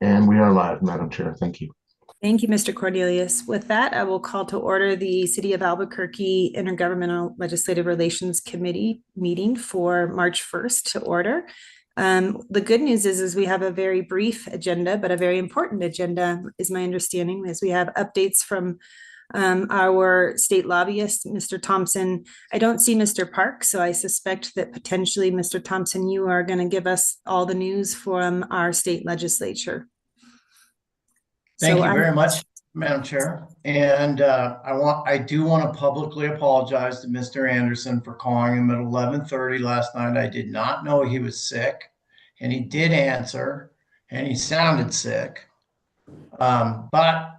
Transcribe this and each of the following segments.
And we are live, Madam Chair. Thank you. Thank you, Mr. Cornelius. With that, I will call to order the City of Albuquerque Intergovernmental Legislative Relations Committee meeting for March 1st to order. The good news is we have a very brief agenda, but a very important agenda, is my understanding, as we have updates from our state lobbyist, Mr. Thompson. I don't see Mr. Park, so I suspect that potentially, Mr. Thompson, you are going to give us all the news from our state legislature. Thank you very much, Madam Chair. And I do want to publicly apologize to Mr. Anderson for calling him at 11:30 last night. I did not know he was sick, and he did answer, and he sounded sick. But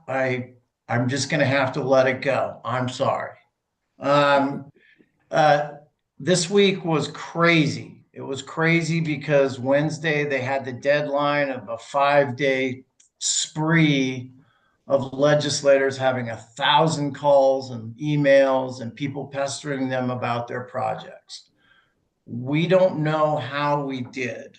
I'm just going to have to let it go. I'm sorry. This week was crazy. It was crazy because Wednesday they had the deadline of a 5-day spree of legislators having 1,000 calls and emails and people pestering them about their projects. We don't know how we did.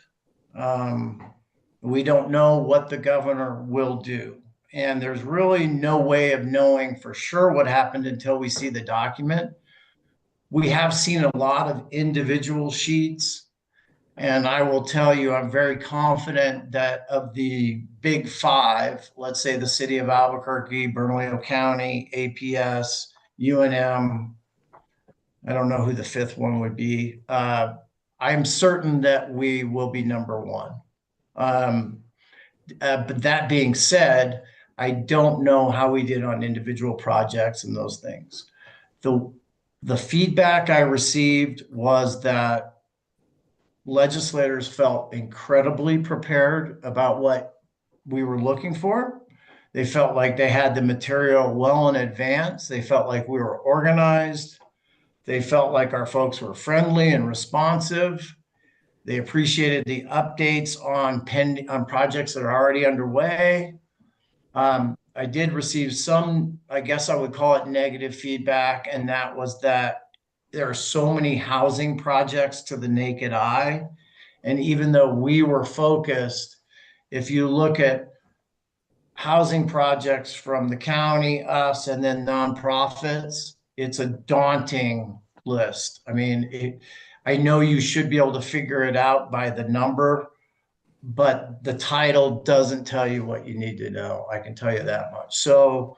We don't know what the governor will do. And there's really no way of knowing for sure what happened until we see the document. We have seen a lot of individual sheets. And I will tell you, I'm very confident that of the big five, let's say the city of Albuquerque, Bernalillo County, APS, UNM, I don't know who the fifth one would be. I'm certain that we will be number one. But that being said, I don't know how we did on individual projects and those things. The feedback I received was that legislators felt incredibly prepared about what we were looking for. They felt like they had the material well in advance. They felt like we were organized. They felt like our folks were friendly and responsive. They appreciated the updates on projects that are already underway. I did receive some, I guess I would call it negative feedback, and that was that there are so many housing projects to the naked eye. And even though we were focused, if you look at housing projects from the county, us, and then nonprofits, it's a daunting list. I mean, I know you should be able to figure it out by the number, but the title doesn't tell you what you need to know. I can tell you that much. So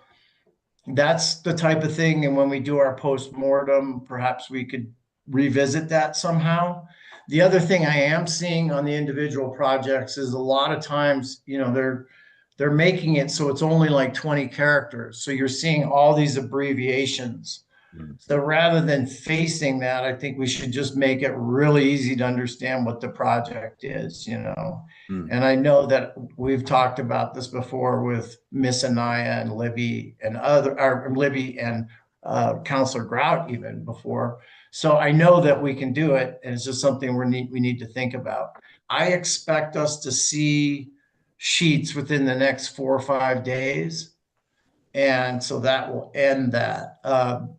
that's the type of thing. And when we do our post-mortem, perhaps we could revisit that somehow. The other thing I am seeing on the individual projects is a lot of times, they're making it so it's only like 20 characters. So you're seeing all these abbreviations. So rather than facing that, I think we should just make it really easy to understand what the project is, And I know that we've talked about this before with Miss Anaya and Libby and Counselor Grout even before. So I know that we can do it, and it's just something we need to think about. I expect us to see sheets within the next 4 or 5 days. And so that will end that.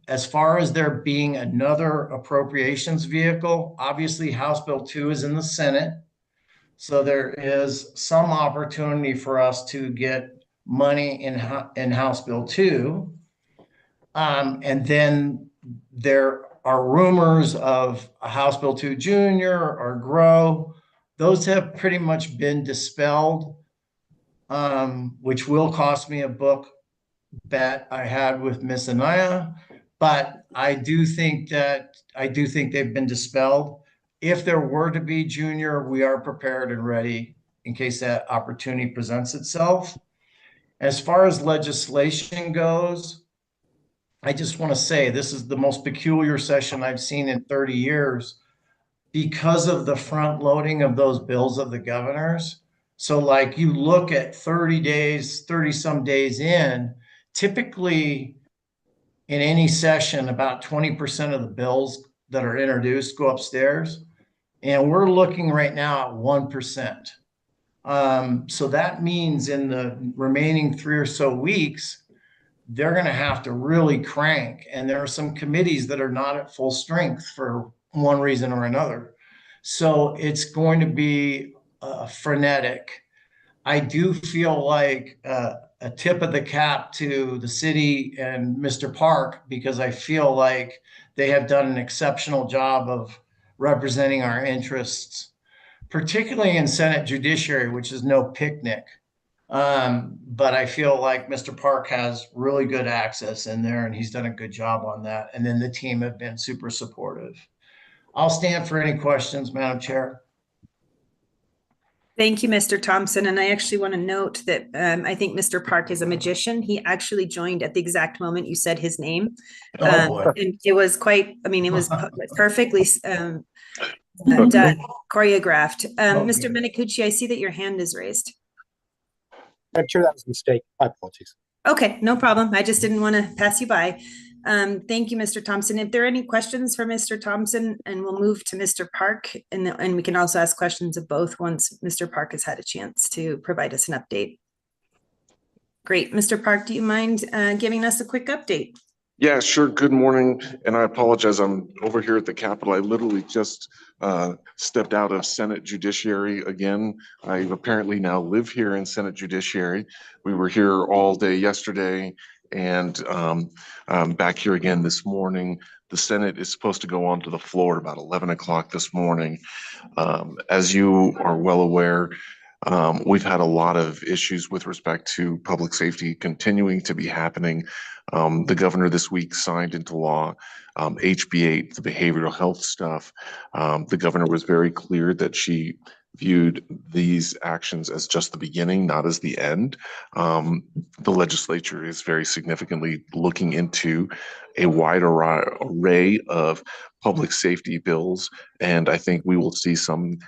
As far as there being another appropriations vehicle, obviously House Bill 2 is in the Senate. So there is some opportunity for us to get money in House Bill 2. And then there are rumors of a House Bill 2 Junior or GROW. Those have pretty much been dispelled, which will cost me a book bet I had with Miss Anaya, but I do think they've been dispelled. If there were to be junior, we are prepared and ready in case that opportunity presents itself. As far as legislation goes, I just want to say this is the most peculiar session I've seen in 30 years because of the front loading of those bills of the governors. So like you look at 30 some days in, typically in any session, about 20% of the bills that are introduced go upstairs. And we're looking right now at 1%. So that means in the remaining 3 or so weeks, they're going to have to really crank. And there are some committees that are not at full strength for one reason or another. So it's going to be frenetic. I do feel like a tip of the cap to the city and Mr. Park, because I feel like they have done an exceptional job of representing our interests, particularly in Senate Judiciary, which is no picnic. But I feel like Mr. Park has really good access in there and he's done a good job on that. And then the team have been super supportive. I'll stand for any questions, Madam Chair. Thank you, Mr. Thompson. And I actually want to note that I think Mr. Park is a magician. He actually joined at the exact moment you said his name. Oh, boy. And it was quite, I mean, it was perfectly done, choreographed. Mr. Minicucci, I see that your hand is raised. I'm sure that was a mistake. My apologies. Okay, no problem. I just didn't want to pass you by. Thank you, Mr. Thompson. If there are any questions for Mr. Thompson, and we'll move to Mr. Park, and we can also ask questions of both once Mr. Park has had a chance to provide us an update. Great. Mr. Park, do you mind giving us a quick update? Yeah, sure. Good morning. And I apologize. I'm over here at the Capitol. I literally just stepped out of Senate Judiciary again. I apparently now live here in Senate Judiciary. We were here all day yesterday and back here again this morning. The Senate is supposed to go on to the floor at about 11 o'clock this morning. As you are well aware, we've had a lot of issues with respect to public safety continuing to be happening. The governor this week signed into law HB 8, the behavioral health stuff. The governor was very clear that she viewed these actions as just the beginning, not as the end. The legislature is very significantly looking into a wide array of public safety bills, and I think we will see some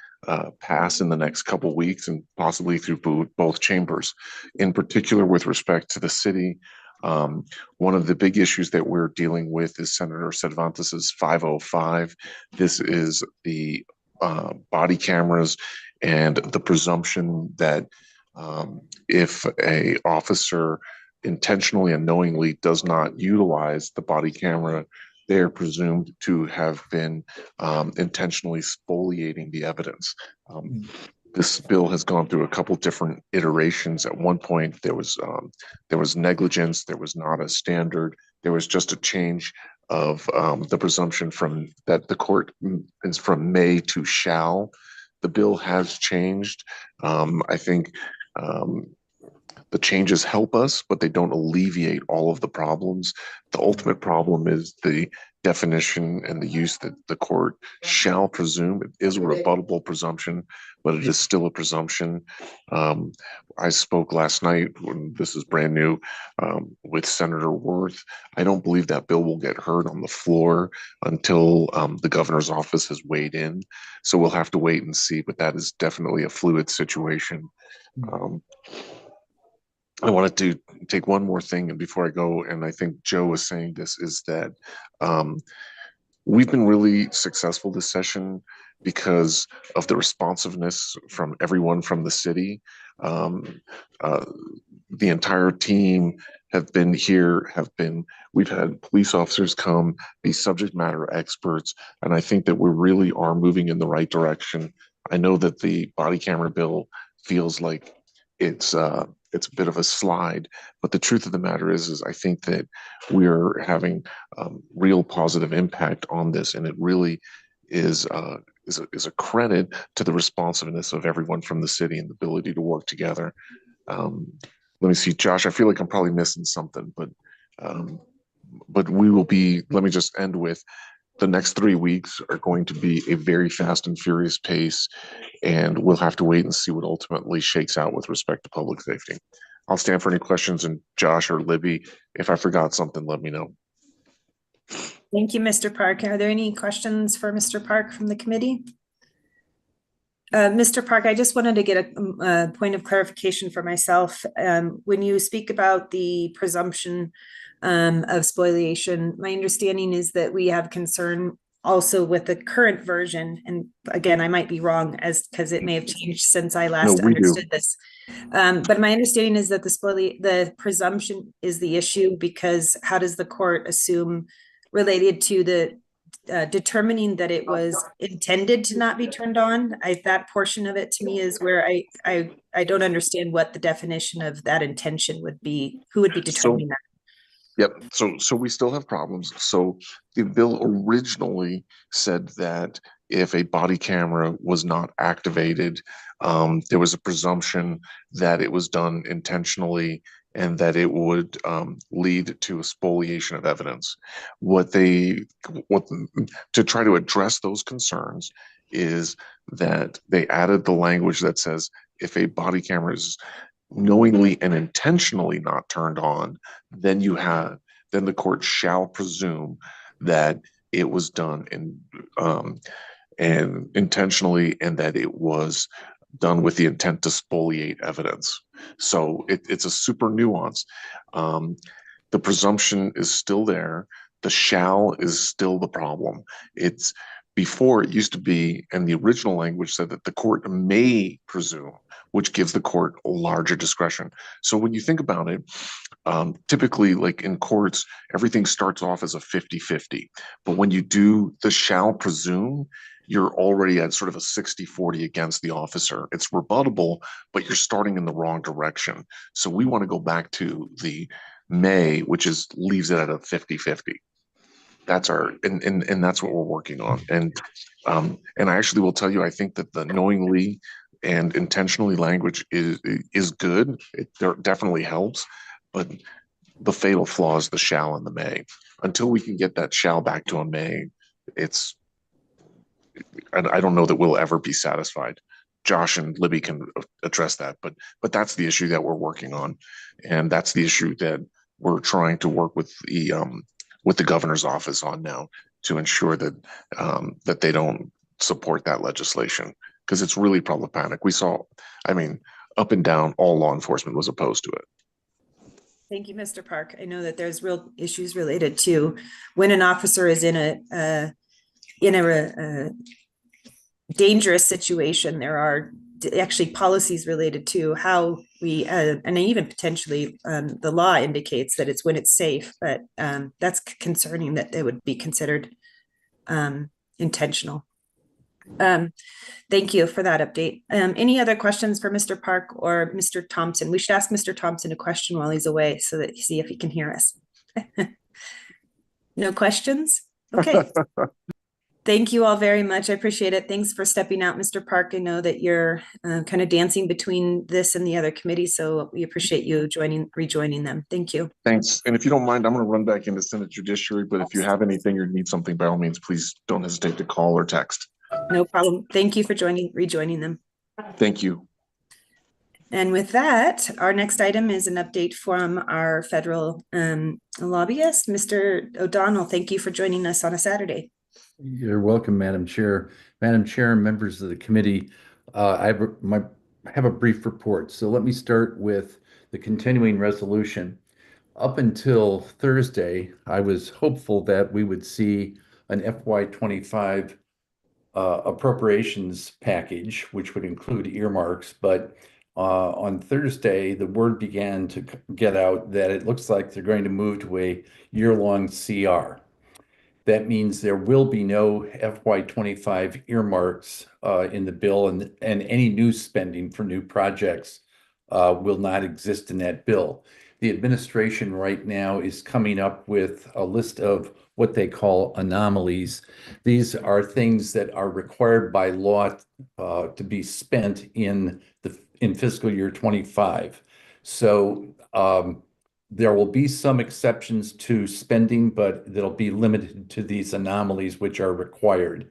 pass in the next couple weeks and possibly through both chambers. In particular, with respect to the city, one of the big issues that we're dealing with is Senator Cervantes's 505. This is the body cameras and the presumption that if a officer intentionally and knowingly does not utilize the body camera, they are presumed to have been intentionally spoliating the evidence. This bill has gone through a couple different iterations. At one point, there was negligence. There was not a standard. There was just a change of the presumption from that the court is from may to shall. The bill has changed. I think the changes help us, but they don't alleviate all of the problems. The ultimate problem is the definition and the use that the court shall presume. It is a rebuttable presumption, but it is still a presumption. I spoke last night, when this is brand new, with Senator Worth. I don't believe that bill will get heard on the floor until the governor's office has weighed in. So we'll have to wait and see, but that is definitely a fluid situation. I wanted to take one more thing, and before I go, and I think Joe was saying this, is that we've been really successful this session because of the responsiveness from everyone from the city. The entire team have been here, we've had police officers come, be subject matter experts, and I think that we really are moving in the right direction. I know that the body camera bill feels like it's a bit of a slide, but the truth of the matter is I think that we're having real positive impact on this, and it really is a credit to the responsiveness of everyone from the city and the ability to work together. Let me see, Josh, I feel like I'm probably missing something, but we will be, let me just end with, the next 3 weeks are going to be a very fast and furious pace, and we'll have to wait and see what ultimately shakes out with respect to public safety. I'll stand for any questions, and Josh or Libby, if I forgot something, let me know. Thank you, Mr. Park. Are there any questions for Mr. Park from the committee? Mr. Park, I just wanted to get a point of clarification for myself. When you speak about the presumption of spoliation, my understanding is that we have concern also with the current version, and again, I might be wrong because it may have changed since I last understood this. But my understanding is that the presumption is the issue, because how does the court assume related to determining that it was intended to not be turned on. That portion of it to me is where I don't understand what the definition of that intention would be. Who would be determining that? Yep. So we still have problems. So the bill originally said that if a body camera was not activated, there was a presumption that it was done intentionally and that it would lead to a spoliation of evidence. What to try to address those concerns is that they added the language that says if a body camera is knowingly and intentionally not turned on, then the court shall presume that it was done and intentionally, and that it was done with the intent to spoliate evidence. So it's a super nuance. The presumption is still there. The shall is still the problem. It's before it used to be, and the original language said that the court may presume, which gives the court larger discretion. So when you think about it, typically, like in courts, everything starts off as a 50-50. But when you do the shall presume, you're already at sort of a 60-40 against the officer. It's rebuttable, but you're starting in the wrong direction. So we want to go back to the may, which leaves it at a 50-50. That's and that's what we're working on. And I actually will tell you, I think that the knowingly and intentionally language is good. It definitely helps, but the fatal flaw is the shall and the may. Until we can get that shall back to a may, I don't know that we'll ever be satisfied. Josh and Libby can address that, but that's the issue that we're working on, and that's the issue that we're trying to work with the governor's office on now to ensure that that they don't support that legislation, because it's really problematic. We saw, up and down, all law enforcement was opposed to it. Thank you, Mr. Park. I know that there's real issues related to when an officer is in a dangerous situation. There are actually policies related to how we, and even potentially the law indicates that it's when it's safe, but that's concerning that they would be considered intentional. Thank you for that update. Any other questions for Mr. Park or Mr. Thompson? We should ask Mr. Thompson a question while he's away so that see if he can hear us. No questions? Okay. Thank you all very much. I appreciate it. Thanks for stepping out, Mr. Park. I know that you're kind of dancing between this and the other committee, so we appreciate you rejoining them. Thank you. Thanks. And if you don't mind, I'm going to run back into Senate Judiciary, but if you have anything or need something, by all means, please don't hesitate to call or text. No problem. Thank you for rejoining them. Thank you. And with that, our next item is an update from our federal lobbyist, Mr. O'Donnell. Thank you for joining us on a Saturday. You're welcome, Madam Chair. Madam Chair and members of the committee, I have a brief report. So let me start with the continuing resolution. Up until Thursday, I was hopeful that we would see an FY25 appropriations package, which would include earmarks. But on Thursday, the word began to get out that it looks like they're going to move to a year-long CR. That means there will be no FY25 earmarks in the bill, and any new spending for new projects will not exist in that bill. The administration right now is coming up with a list of what they call anomalies. These are things that are required by law to be spent in fiscal year 25. So there will be some exceptions to spending, but they'll be limited to these anomalies which are required.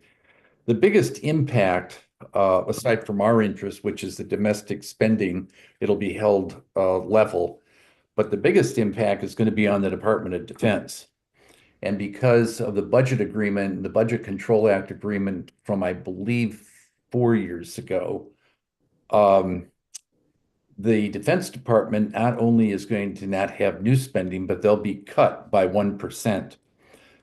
The biggest impact, aside from our interest, which is the domestic spending, it'll be held level. But the biggest impact is going to be on the Department of Defense. And because of the budget agreement, the Budget Control Act agreement from, I believe, 4 years ago, the Defense Department not only is going to not have new spending, but they'll be cut by 1%.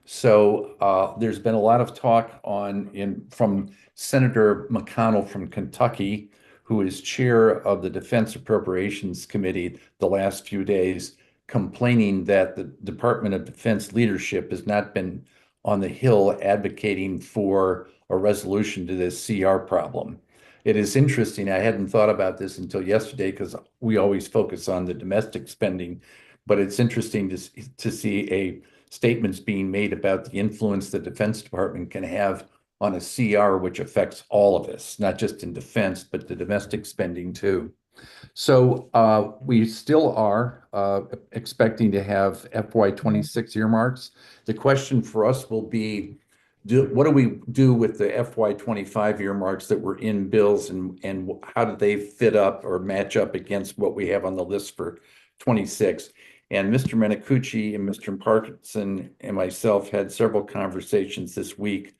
So there's been a lot of talk from Senator McConnell from Kentucky, who is chair of the Defense Appropriations Committee the last few days, complaining that the Department of Defense leadership has not been on the Hill advocating for a resolution to this CR problem. It is interesting. I hadn't thought about this until yesterday because we always focus on the domestic spending, but it's interesting to see a statements being made about the influence the Defense Department can have on a CR, which affects all of us, not just in defense, but the domestic spending too. So we still are expecting to have FY26 earmarks. The question for us will be, what do we do with the FY25 earmarks that were in bills, and how do they fit up or match up against what we have on the list for 26? And Mr. Menicucci and Mr. Parkinson and myself had several conversations this week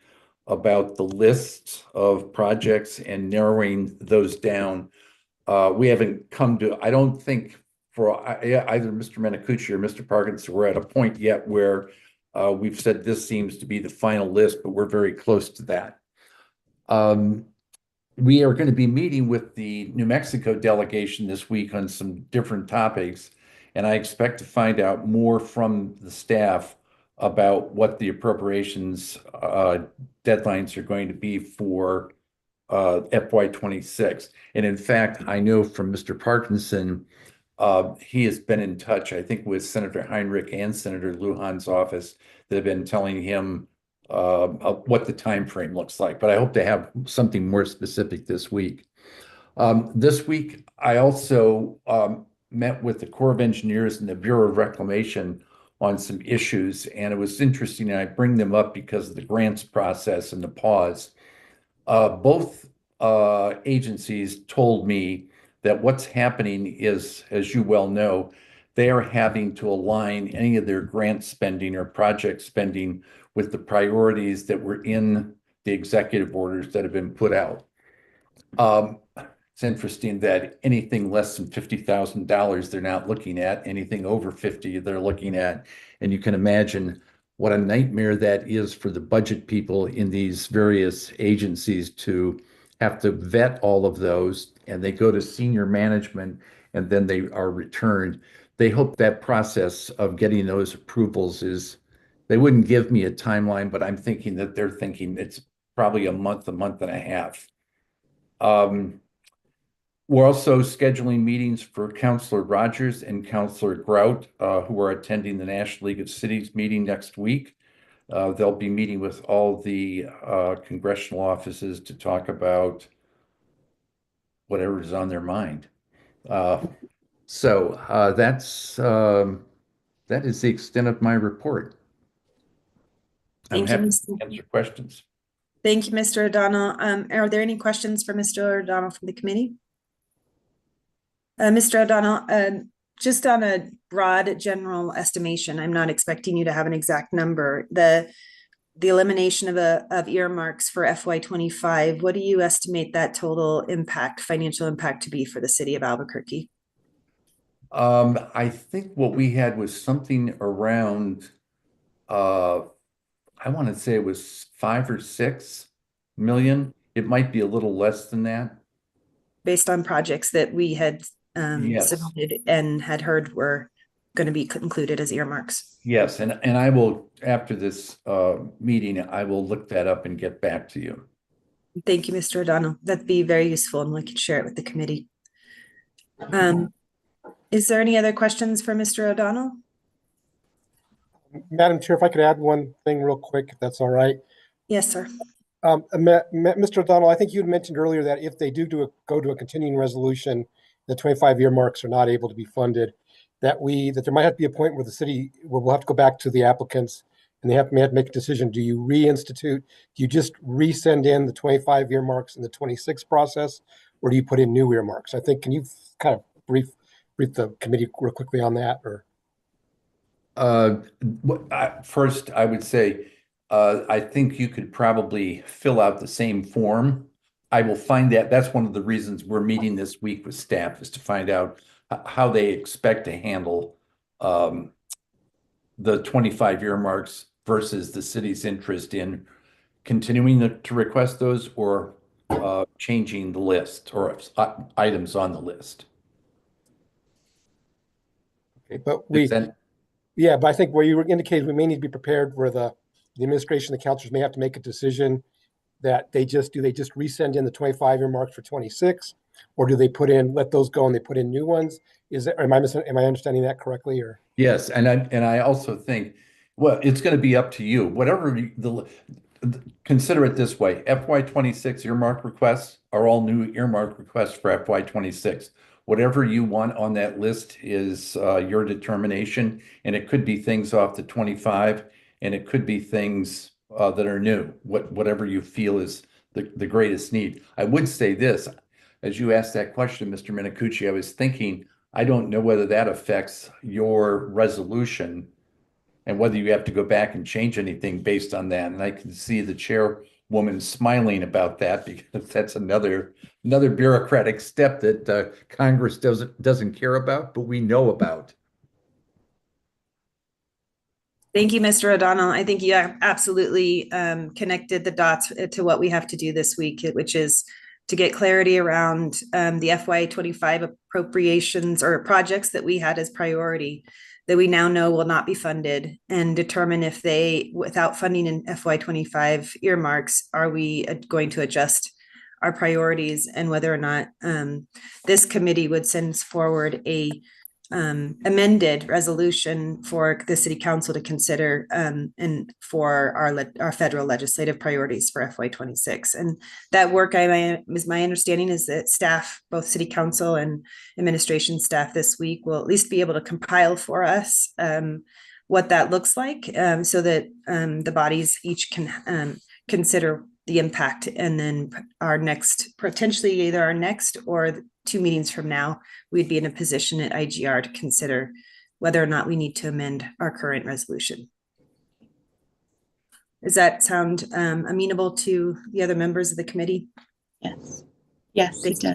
about the lists of projects and narrowing those down. We haven't come to, I don't think for either Mr. Menicucci or Mr. Parkinson, we're at a point yet where we've said this seems to be the final list, but we're very close to that. We are going to be meeting with the New Mexico delegation this week on some different topics, and I expect to find out more from the staff about what the appropriations deadlines are going to be for FY26. And in fact, I know from Mr. Parkinson, he has been in touch, I think, with Senator Heinrich and Senator Lujan's office that have been telling him what the time frame looks like. But I hope to have something more specific this week. This week, I also met with the Corps of Engineers and the Bureau of Reclamation on some issues, and it was interesting, and I bring them up because of the grants process and the pause. Both agencies told me that what's happening is, as you well know, they are having to align any of their grant spending or project spending with the priorities that were in the executive orders that have been put out. It's interesting that anything less than $50,000 they're not looking at, anything over 50 they're looking at, and you can imagine what a nightmare that is for the budget people in these various agencies to have to vet all of those, and they go to senior management and then they are returned. They hope that process of getting those approvals is, they wouldn't give me a timeline, but I'm thinking that they're thinking it's probably a month and a half. We're also scheduling meetings for Councilor Rogers and Councilor Grout, who are attending the National League of Cities meeting next week. They'll be meeting with all the congressional offices to talk about whatever is on their mind. So that is the extent of my report. I'm Thank you, happy Mr. to answer questions. Thank you, Mr. O'Donnell. Are there any questions for Mr. O'Donnell from the committee? Mr. O'Donnell, just on a broad general estimation, I'm not expecting you to have an exact number. The elimination of earmarks for FY25, what do you estimate that total impact, financial impact, to be for the city of Albuquerque? I think what we had was something around, I want to say it was 5 or 6 million. It might be a little less than that. Based on projects that we had Yes. submitted and had heard were going to be included as earmarks. Yes, and I will, after this meeting, I will look that up and get back to you. Thank you, Mr. O'Donnell. That'd be very useful, and we could share it with the committee. Is there any other questions for Mr. O'Donnell? Madam Chair, if I could add one thing real quick, if that's all right. Yes, sir. Mr. O'Donnell, I think you had mentioned earlier that if they do go to a continuing resolution, the 25 earmarks are not able to be funded, that there might have to be a point where the city will have to go back to the applicants and may have to make a decision. Do you reinstitute? Do you just resend in the 25 earmarks in the 26 process, or do you put in new earmarks? I think, can you kind of brief the committee real quickly on that? Or first, I would say, I think you could probably fill out the same form. I will find that. That's one of the reasons we're meeting this week with staff, is to find out how they expect to handle the 25 earmarks versus the city's interest in continuing to request those, or changing the list or items on the list. okay, but Is that- yeah, but I think where you were indicating we may need to be prepared for the the administration, the councilors may have to make a decision that they just resend in the 25 earmarks for 26, or do they let those go and they put in new ones? Am I understanding that correctly, or? Yes, and I also think, well, it's going to be up to you. Whatever consider it this way: FY26 earmark requests are all new earmark requests for FY26. Whatever you want on that list is your determination, and it could be things off the 25, and it could be things that are new. Whatever you feel is the greatest need. I would say this, as you asked that question, Mr. Minicucci, I was thinking, I don't know whether that affects your resolution and whether you have to go back and change anything based on that. And I can see the chairwoman smiling about that, because that's another bureaucratic step that Congress doesn't care about, but we know about. Thank you, Mr. O'Donnell. I think you absolutely connected the dots to what we have to do this week, which is to get clarity around the FY25 appropriations or projects that we had as priority that we now know will not be funded, and determine if they, without funding in FY25 earmarks, are we going to adjust our priorities, and whether or not this committee would send forward a amended resolution for the city council to consider and for our federal legislative priorities for FY26. And that work, is my understanding, is that staff, both city council and administration staff this week, will at least be able to compile for us what that looks like, so that the bodies each can consider the impact, and then potentially either our next or 2 meetings from now, we'd be in a position at IGR to consider whether or not we need to amend our current resolution. Does that sound amenable to the other members of the committee? Yes. Yes, Thank you.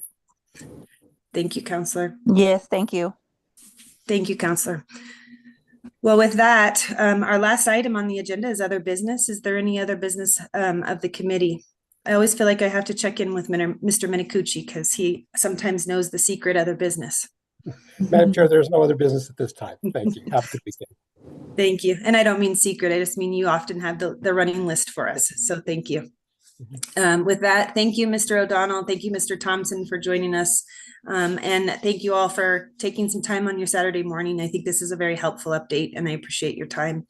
Thank you, Councillor. Yes, thank you. Thank you, Councillor. Well, with that, our last item on the agenda is other business. Is there any other business of the committee? I always feel like I have to check in with Mr. Minicucci, because he sometimes knows the secret other business. Madam Chair, there's no other business at this time. Thank you. Have a good weekend. Thank you. And I don't mean secret. I just mean you often have the running list for us. So thank you. With that, thank you, Mr. O'Donnell. Thank you, Mr. Thompson, for joining us. And thank you all for taking some time on your Saturday morning. I think this is a very helpful update, and I appreciate your time.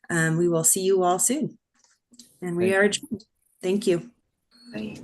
We will see you all soon. And we are adjourned. Thank you. Bye.